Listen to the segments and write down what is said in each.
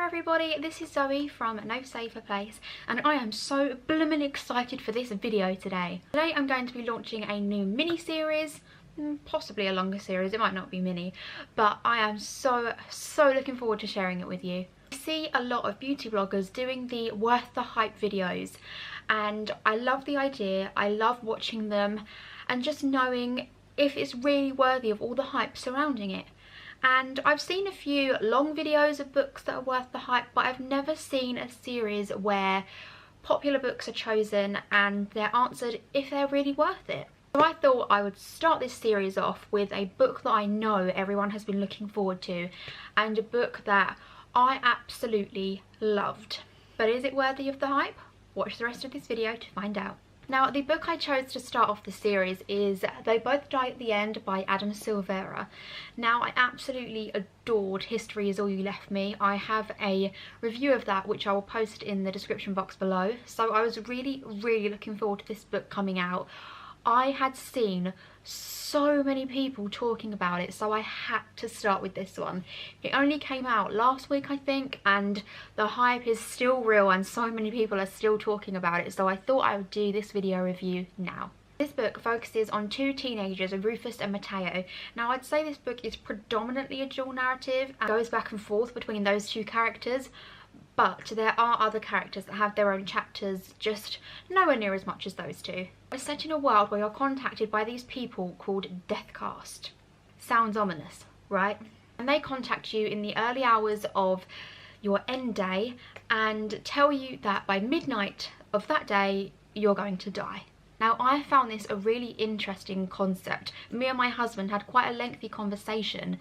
everybody, this is Zoe from No Safer Place and I am so blooming excited for this video today. Today I'm going to be launching a new mini-series, possibly a longer series, it might not be mini, but I am so looking forward to sharing it with you. I see a lot of beauty bloggers doing the worth the hype videos and I love the idea, I love watching them and just knowing if it's really worthy of all the hype surrounding it. And I've seen a few long videos of books that are worth the hype, but I've never seen a series where popular books are chosen and they're answered if they're really worth it. So I thought I would start this series off with a book that I know everyone has been looking forward to and a book that I absolutely loved. But is it worthy of the hype? Watch the rest of this video to find out. Now, the book I chose to start off the series is They Both Die at the End by Silvera. Now, I absolutely adored History Is All You Left Me. I have a review of that which I will post in the description box below. So I was really looking forward to this book coming out. I had seen so many people talking about it, so I had to start with this one. It only came out last week, I think, and the hype is still real and so many people are still talking about it, so I thought I would do this video review now. This book focuses on two teenagers, Rufus and Matteo. Now, I'd say this book is predominantly a dual narrative and goes back and forth between those two characters, but there are other characters that have their own chapters, just nowhere near as much as those two. It's set in a world where you're contacted by these people called Deathcast. Sounds ominous, right? And they contact you in the early hours of your end day and tell you that by midnight of that day, you're going to die. Now, I found this a really interesting concept. Me and my husband had quite a lengthy conversation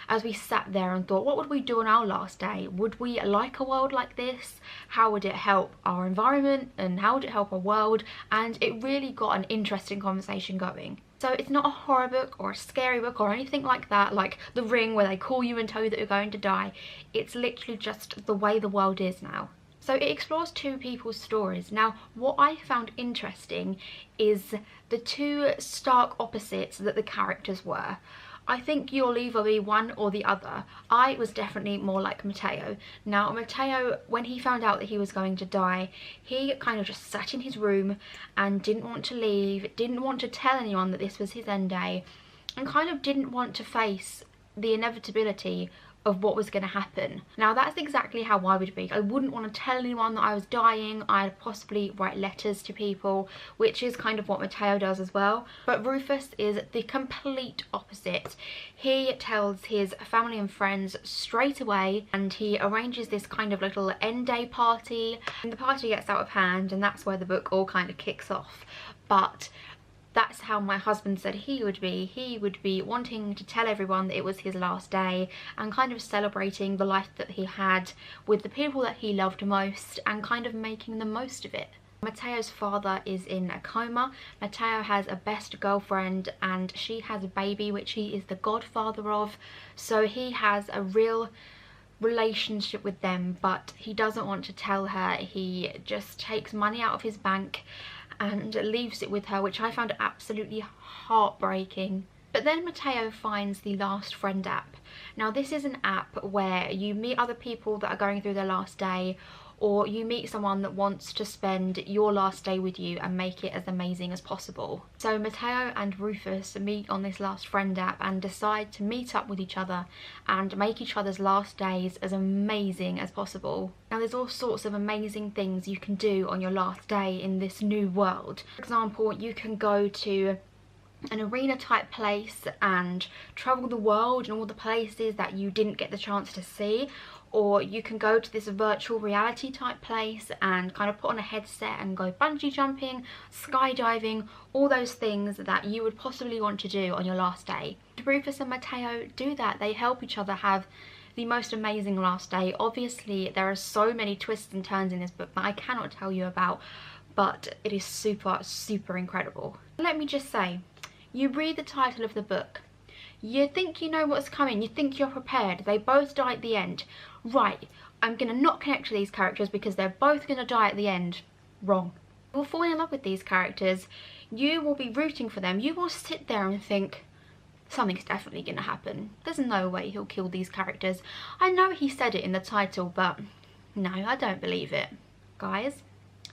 as we sat there and thought, what would we do on our last day? Would we like a world like this? How would it help our environment and how would it help our world? And it really got an interesting conversation going. So it's not a horror book or a scary book or anything like that, like The Ring where they call you and tell you that you're going to die. It's literally just the way the world is now. So it explores two people's stories. Now, what I found interesting is the two stark opposites that the characters were. I think you'll either be one or the other. I was definitely more like Matteo. Now, Matteo, when he found out that he was going to die, he kind of just sat in his room and didn't want to leave, didn't want to tell anyone that this was his end day, and kind of didn't want to face the inevitability of what was going to happen. Now, that's exactly how I would be. I wouldn't want to tell anyone that I was dying. I'd possibly write letters to people, which is kind of what Matteo does as well. But Rufus is the complete opposite. He tells his family and friends straight away and he arranges this kind of little end day party. And the party gets out of hand and that's where the book all kind of kicks off. But that's how my husband said he would be. He would be wanting to tell everyone that it was his last day and kind of celebrating the life that he had with the people that he loved most and kind of making the most of it. Matteo's father is in a coma. Matteo has a best girlfriend and she has a baby which he is the godfather of. So he has a real relationship with them, but he doesn't want to tell her. He just takes money out of his bank and leaves it with her, which I found absolutely heartbreaking. But then Matteo finds the Last Friend app. Now, this is an app where you meet other people that are going through their last day, or you meet someone that wants to spend your last day with you and make it as amazing as possible. So Matteo and Rufus meet on this Last Friend app and decide to meet up with each other and make each other's last days as amazing as possible. Now, there's all sorts of amazing things you can do on your last day in this new world. For example, you can go to an arena type place and travel the world and all the places that you didn't get the chance to see, or you can go to this virtual reality type place and kind of put on a headset and go bungee jumping, skydiving, all those things that you would possibly want to do on your last day. Rufus and Matteo do that. They help each other have the most amazing last day. Obviously, there are so many twists and turns in this book that I cannot tell you about, but it is super incredible. Let me just say, you read the title of the book, you think you know what's coming, you think you're prepared, they both die at the end. Right, I'm going to not connect to these characters because they're both going to die at the end. Wrong. You will fall in love with these characters, you will be rooting for them, you will sit there and think, something's definitely gonna happen. There's no way he'll kill these characters. I know he said it in the title, but no, I don't believe it. Guys,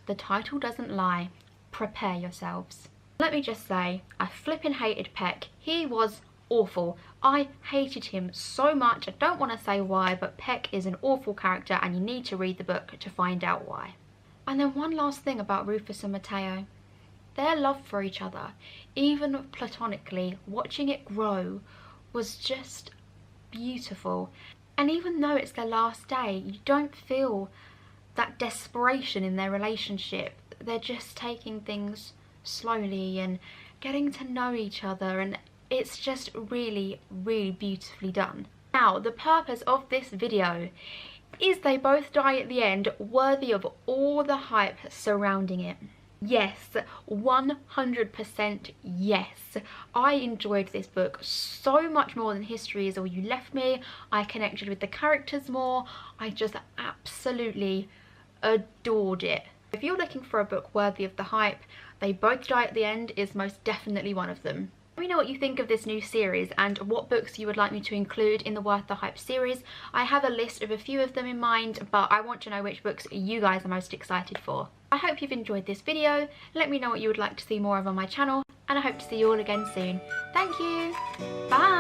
the title doesn't lie. Prepare yourselves. Let me just say, I flipping hated Peck. He was awful. I hated him so much. I don't want to say why, but Peck is an awful character and you need to read the book to find out why. And then one last thing about Rufus and Mateo. Their love for each other, even platonically, watching it grow was just beautiful. And even though it's their last day, you don't feel that desperation in their relationship. They're just taking things slowly and getting to know each other, and it's just really, really beautifully done. Now, the purpose of this video is they both die at the end, worthy of all the hype surrounding it. Yes, 100% yes. I enjoyed this book so much more than History Is All You Left Me. I connected with the characters more. I just absolutely adored it. If you're looking for a book worthy of the hype, They Both Die at the End is most definitely one of them. Let me know what you think of this new series and what books you would like me to include in the Worth the Hype series. I have a list of a few of them in mind, but I want to know which books you guys are most excited for. I hope you've enjoyed this video. Let me know what you would like to see more of on my channel, and I hope to see you all again soon. Thank you. Bye.